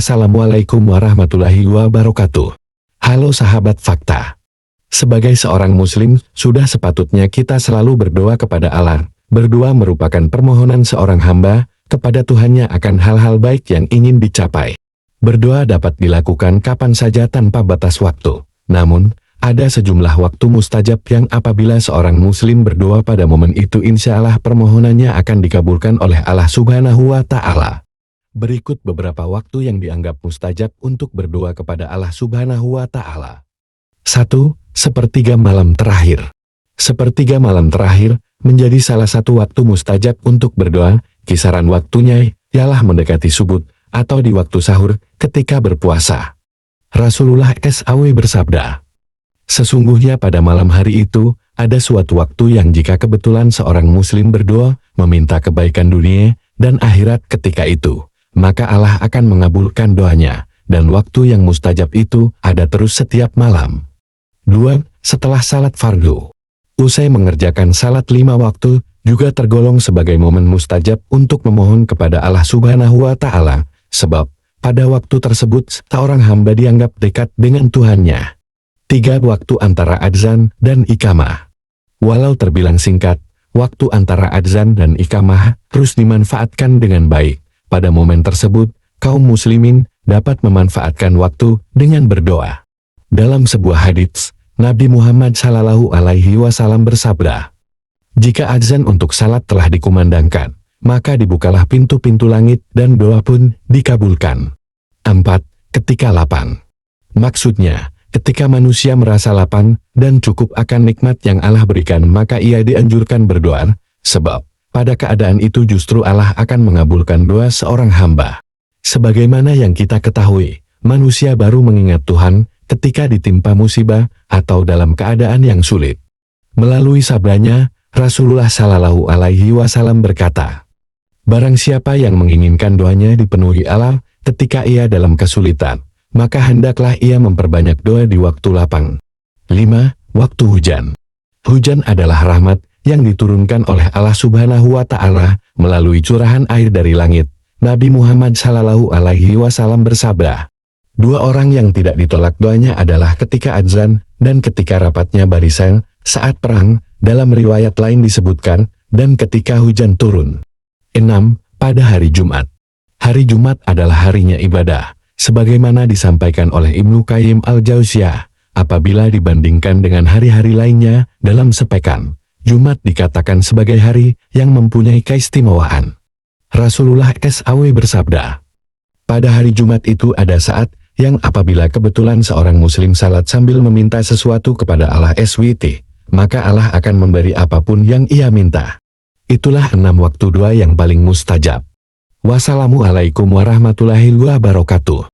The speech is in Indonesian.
Assalamualaikum warahmatullahi wabarakatuh. Halo sahabat fakta. Sebagai seorang muslim, sudah sepatutnya kita selalu berdoa kepada Allah. Berdoa merupakan permohonan seorang hamba kepada Tuhannya akan hal-hal baik yang ingin dicapai. Berdoa dapat dilakukan kapan saja tanpa batas waktu. Namun, ada sejumlah waktu mustajab yang apabila seorang muslim berdoa pada momen itu insya Allah permohonannya akan dikabulkan oleh Allah Subhanahu wa Ta'ala. Berikut beberapa waktu yang dianggap mustajab untuk berdoa kepada Allah Subhanahu wa Ta'ala. 1. Sepertiga malam terakhir. Sepertiga malam terakhir menjadi salah satu waktu mustajab untuk berdoa. Kisaran waktunya ialah mendekati subuh atau di waktu sahur ketika berpuasa. Rasulullah SAW bersabda, sesungguhnya pada malam hari itu ada suatu waktu yang jika kebetulan seorang muslim berdoa meminta kebaikan dunia dan akhirat ketika itu, maka Allah akan mengabulkan doanya, dan waktu yang mustajab itu ada terus setiap malam. 2. Setelah salat fardu. Usai mengerjakan salat 5 waktu, juga tergolong sebagai momen mustajab untuk memohon kepada Allah Subhanahu wa Ta'ala, sebab pada waktu tersebut seorang hamba dianggap dekat dengan Tuhannya. 3. Waktu antara adzan dan iqamah. Walau terbilang singkat, waktu antara adzan dan iqamah terus dimanfaatkan dengan baik. Pada momen tersebut, kaum muslimin dapat memanfaatkan waktu dengan berdoa. Dalam sebuah hadits, Nabi Muhammad SAW bersabda, jika azan untuk salat telah dikumandangkan, maka dibukalah pintu-pintu langit dan doa pun dikabulkan. 4. Ketika lapang. Maksudnya, ketika manusia merasa lapang dan cukup akan nikmat yang Allah berikan, maka ia dianjurkan berdoa, sebab pada keadaan itu justru Allah akan mengabulkan doa seorang hamba. Sebagaimana yang kita ketahui, manusia baru mengingat Tuhan ketika ditimpa musibah atau dalam keadaan yang sulit. Melalui sabdanya, Rasulullah SAW berkata, barang siapa yang menginginkan doanya dipenuhi Allah ketika ia dalam kesulitan, maka hendaklah ia memperbanyak doa di waktu lapang. 5. Waktu hujan. Hujan adalah rahmat yang diturunkan oleh Allah Subhanahu wa Ta'ala melalui curahan air dari langit. Nabi Muhammad SAW bersabda, 2 orang yang tidak ditolak doanya adalah ketika adzan dan ketika rapatnya barisan saat perang, dalam riwayat lain disebutkan, dan ketika hujan turun. 6. Pada hari Jumat. Hari Jumat adalah harinya ibadah, sebagaimana disampaikan oleh Ibnu Qayyim al-Jauziyah. Apabila dibandingkan dengan hari-hari lainnya dalam sepekan, Jumat dikatakan sebagai hari yang mempunyai keistimewaan. Rasulullah SAW bersabda, pada hari Jumat itu ada saat yang apabila kebetulan seorang muslim salat sambil meminta sesuatu kepada Allah SWT, maka Allah akan memberi apapun yang ia minta. Itulah 6 waktu doa yang paling mustajab. Wassalamualaikum warahmatullahi wabarakatuh.